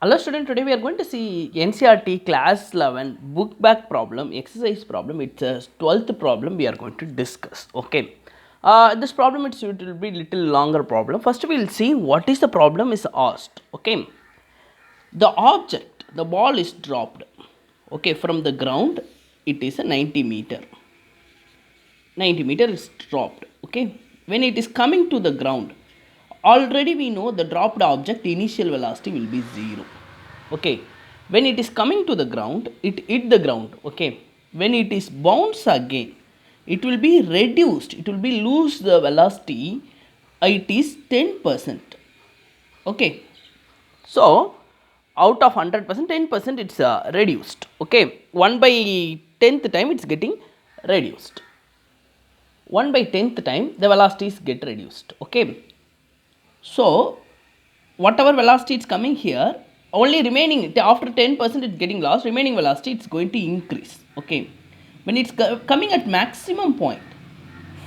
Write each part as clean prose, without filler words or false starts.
Hello student, today we are going to see NCRT class 11 book back problem, exercise problem. It's a 12th problem we are going to discuss. Okay. This problem it will be little longer problem. First we will see what is the problem is asked. Okay. The object, the ball is dropped. Okay, from the ground it is a 90 meter. 90 meter is dropped. Okay. When it is coming to the ground, already we know the dropped object initial velocity will be 0. Okay, when it is coming to the ground, it hit the ground. Okay, when it is bounce again, it will be reduced, it will be lose the velocity, it is 10%. Okay, so out of 100%, 10% it's reduced. Okay, 1 by 10th time it's getting reduced. 1 by 10th time the velocities get reduced. Okay, so whatever velocity is coming here, only remaining after 10% it's getting lost, remaining velocity it's going to increase. Okay, when it's coming at maximum point,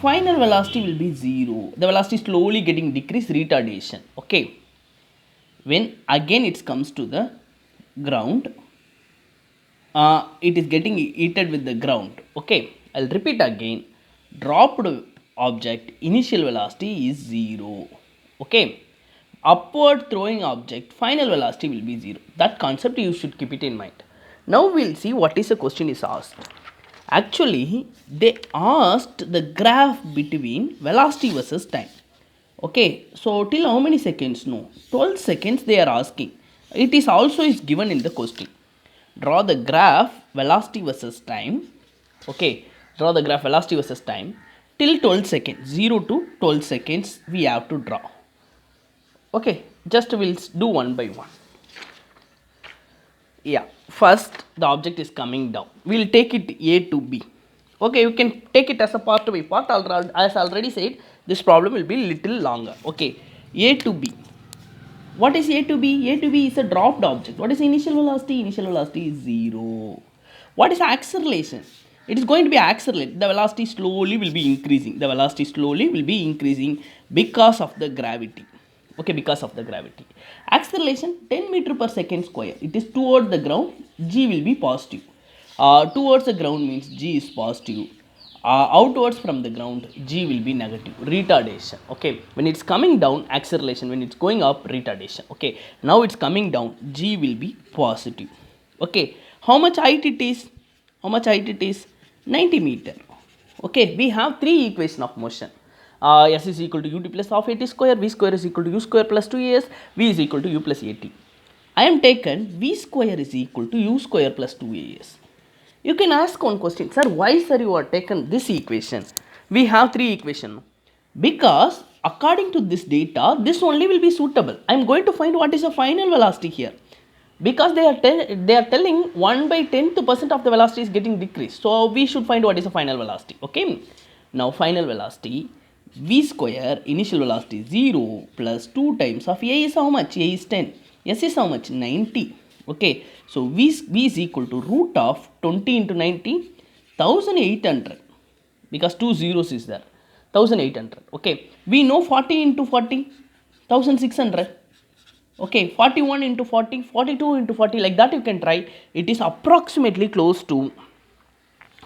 final velocity will be 0. The velocity slowly getting decreased, retardation. Okay, when again it comes to the ground, it is getting heated with the ground. Okay, I'll repeat again. Dropped object initial velocity is 0. Okay, upward throwing object final velocity will be 0. That concept you should keep it in mind. Now we'll see what is the question is asked. Actually they asked the graph between velocity versus time. Okay, so till how many seconds? No, 12 seconds they are asking. It is also is given in the question. Draw the graph velocity versus time. Okay, draw the graph velocity versus time till 12 seconds. 0 to 12 seconds we have to draw. Okay, just we'll do one by one. Yeah, first the object is coming down, we'll take it A to B. Okay, you can take it as a part by part. As already said, this problem will be little longer. Okay, A to B. What is A to B? A to B is a dropped object. What is initial velocity? Initial velocity is 0. What is acceleration? It is going to be accelerate. The velocity slowly will be increasing. The velocity slowly will be increasing because of the gravity. Okay, because of the gravity. Acceleration 10 meter per second square. It is toward the ground. G will be positive. Towards the ground means G is positive. Outwards from the ground, G will be negative. Retardation. Okay, when it's coming down, acceleration. When it's going up, retardation. Okay, now it's coming down, G will be positive. Okay, how much height it is? How much height it is? 90 meter. Okay, we have three equation of motion. S is equal to ut plus half at square, v square is equal to u square plus 2as, v is equal to u plus at. I am taken v square is equal to u square plus 2as. You can ask one question, sir, why sir you are taken this equation? We have three equation. Because according to this data, this only will be suitable. I am going to find what is the final velocity here. Because they are telling 1 by 10th% of the velocity is getting decreased. So we should find what is the final velocity. Okay. Now final velocity, v square initial velocity 0 plus 2 times of a is how much? A is 10. S is how much? 90. Okay, so v is equal to root of 20 into 90, 1800, because 2 zeros is there, 1800. Okay, we know 40 into 40, 1600. Okay, 41 into 40, 42 into 40, like that you can try. It is approximately close to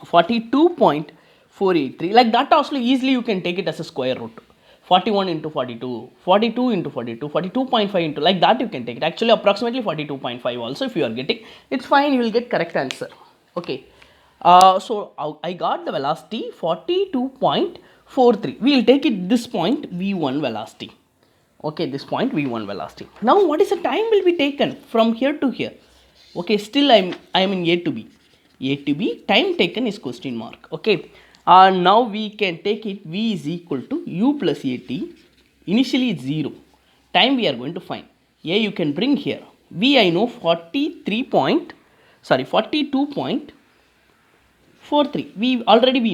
42.483. Like that also easily you can take it as a square root. 41 into 42, 42 into 42, 42.5 into, like that you can take it. Actually approximately 42.5 also if you are getting, it's fine, you will get correct answer. Okay, so I got the velocity 42.43. We will take it this point v1 velocity. Okay, this point v1 velocity. Now what is the time will be taken from here to here? Okay, still I am in A to B. A to B, time taken is question mark. Okay, now we can take it v is equal to u plus at. Initially it's 0. Time we are going to find. A you can bring here. V I know 42.43. We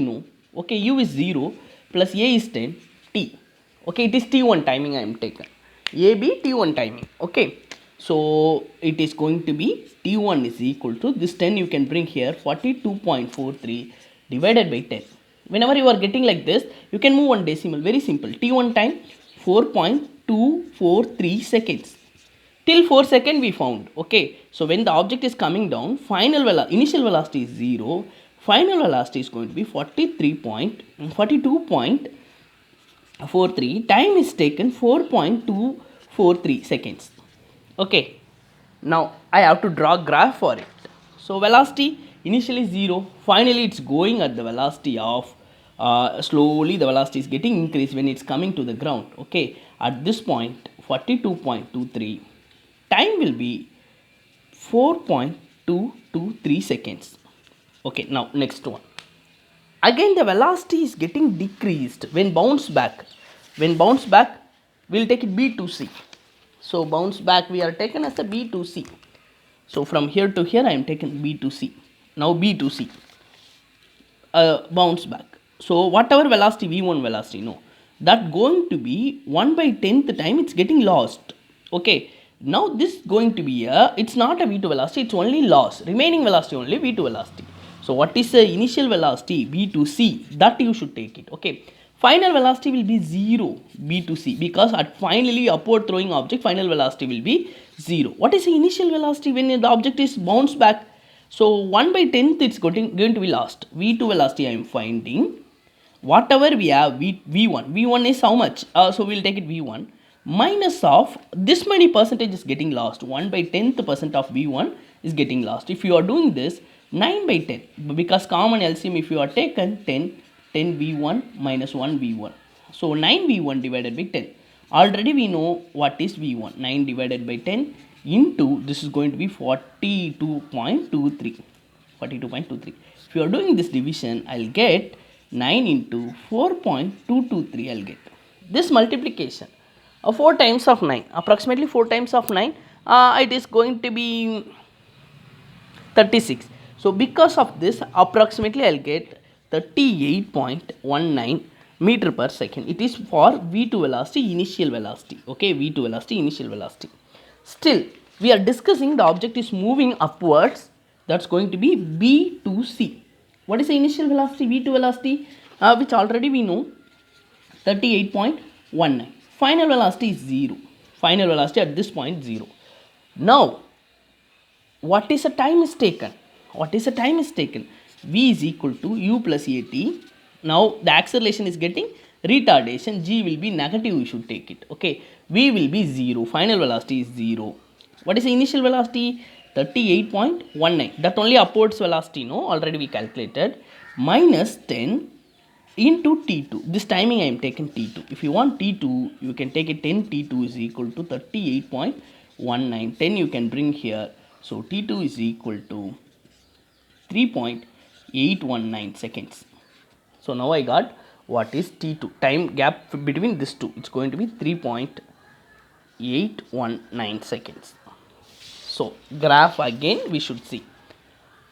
know. Okay, u is 0 plus a is 10 t. Okay, it is t1 timing I am taken. AB t1 timing. Okay, so it is going to be t1 is equal to this 10 you can bring here, 42.43 divided by 10. Whenever you are getting like this, you can move one decimal. Very simple. T1 time 4.243 seconds. till 4 second we found. Okay, so when the object is coming down, initial velocity is 0, final velocity is going to be 42.43, time is taken 4.243 seconds. Okay, now I have to draw graph for it. So velocity initially 0, finally it's going at the velocity of slowly the velocity is getting increased when it's coming to the ground. Okay, at this point 42.23, time will be 4.223 seconds. Okay, now next one. Again the velocity is getting decreased when bounce back. When bounce back, we'll take it B to C. So bounce back we are taken as a B to C. So from here to here I am taking B to C. Now B to C, bounce back. So whatever velocity V1 velocity, no, that going to be 1 by 10th time it's getting lost. Okay, now this going to be it's not a V2 velocity, it's only loss, remaining velocity only V2 velocity. So what is the initial velocity B to C, that you should take it. Okay, final velocity will be 0 B to C, because at finally upward throwing object final velocity will be 0. What is the initial velocity when the object is bounced back? So 1 by 10th it's going to be lost. V2 velocity I am finding. Whatever we have V1 is how much? So we'll take it V1 minus of this many percentage is getting lost. 1 by 10th percent of V1 is getting lost. If you are doing this 9 by 10, because common LCM if you are taken 10 V1 minus 1 V1. So 9 V1 divided by 10. Already we know what is V1. 9 divided by 10 into this is going to be 42.23. 42.23. If you are doing this division, I'll get 9 into 4.223. I'll get this multiplication. 4 times of 9, approximately 4 times of 9, it is going to be 36. So because of this, approximately I'll get 38.19 meter per second. It is for V2 velocity, initial velocity. Okay, V2 velocity, initial velocity. Still, we are discussing the object is moving upwards. That's going to be B to C. What is the initial velocity, V2 velocity, which already we know, 38.19. Final velocity is 0. Final velocity at this point 0. Now, what is the time is taken? What is the time is taken? V is equal to U plus AT. Now, the acceleration is getting retardation. G will be negative, we should take it. Okay, V will be 0. Final velocity is 0. What is the initial velocity? 38.19. That only upwards velocity, no, already we calculated. Minus 10 into T2. This timing I am taking T2. If you want T2, you can take it 10 T2 is equal to 38.19. 10 you can bring here. So T2 is equal to 3.819 seconds. So now I got what is T2. Time gap between these two. It's going to be 3.819 seconds. So graph again we should see.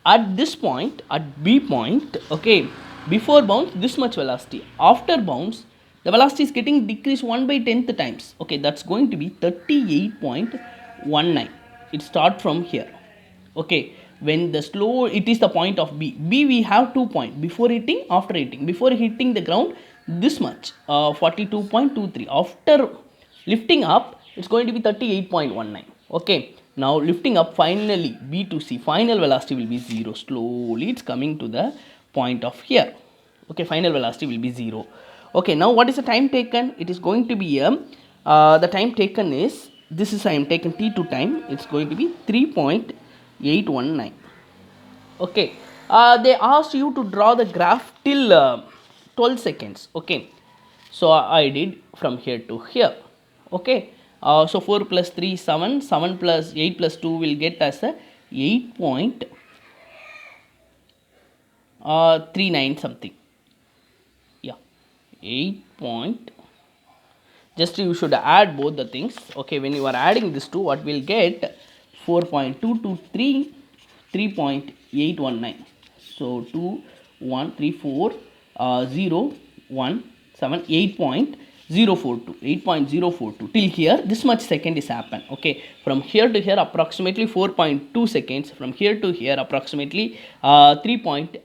At this point, at B point, okay, before bounce this much velocity. After bounce, the velocity is getting decreased 1 by 10th times. Okay, that's going to be 38.19. It start from here. Okay, when the slow, it is the point of B. B we have 2 points, before hitting, after hitting. Before hitting the ground, this much, 42.23. After lifting up, it's going to be 38.19. Okay, now lifting up, finally B to C, final velocity will be 0. Slowly it's coming to the point of here. Okay, final velocity will be 0. Okay, now what is the time taken? It is going to be the time taken is, this is I am taken T2 time, it's going to be 3.819. Okay, they asked you to draw the graph till 12 seconds. Okay, so I did from here to here. Okay, so 4 plus 3 7, 7 plus 8 plus 2 will get as a 8.39 something. Yeah, 8 point, just you should add both the things. Okay, when you are adding this two, what will get 4.223, 3.819. So 2 1 3 4 0 1 7 8.042, 8.042 till here. This much second is happen. Okay, from here to here approximately 4.2 seconds. From here to here approximately 3.8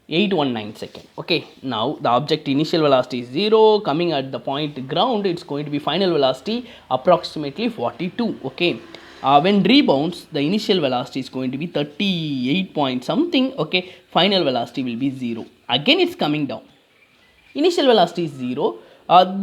819 second. Okay, now the object initial velocity is 0, coming at the point ground, it's going to be final velocity approximately 42. Okay, when rebounds, the initial velocity is going to be 38 point something. Okay, final velocity will be 0. Again, it's coming down. Initial velocity is 0.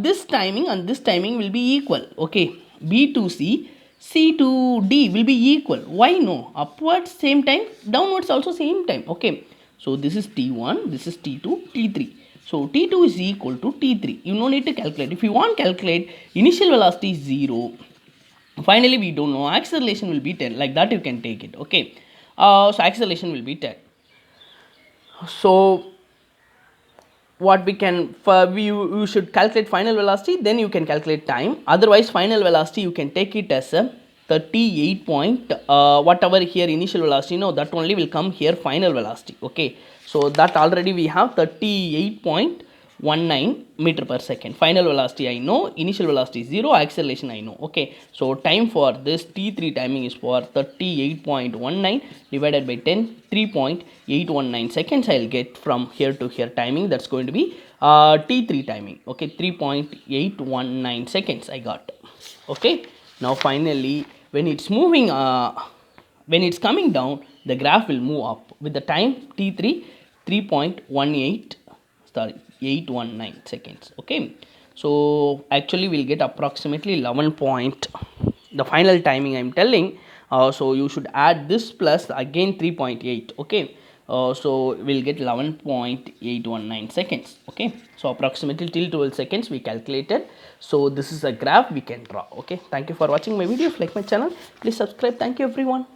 This timing and this timing will be equal. Okay, B to C, C to D will be equal. Why no? Upwards same time, downwards also same time. Okay, so this is T1, this is T2, T3. So T2 is equal to T3. You no need to calculate. If you want to calculate, initial velocity is 0. Finally, we don't know. Acceleration will be 10. Like that you can take it. Okay, so acceleration will be 10. So what we can you should calculate final velocity, then you can calculate time. Otherwise, final velocity you can take it as a 38 point whatever here initial velocity, no, that only will come here final velocity. Okay, so that already we have 38.19 meter per second. Final velocity I know, initial velocity 0, acceleration I know. Okay, so time for this T3 timing is for 38.19 divided by 10, 3.819 seconds I'll get from here to here timing. That's going to be T3 timing. Okay, 3.819 seconds I got. Okay, now finally when it's moving when it's coming down, the graph will move up with the time T3 3.18 sorry 819 seconds. Okay, so actually we'll get approximately 11 point, the final timing I'm telling. So you should add this plus again 3.8. Okay, so we'll get 11.819 seconds. Okay, so approximately till 12 seconds we calculated. So this is a graph we can draw. Okay, thank you for watching my video. If you like my channel, please subscribe. Thank you everyone.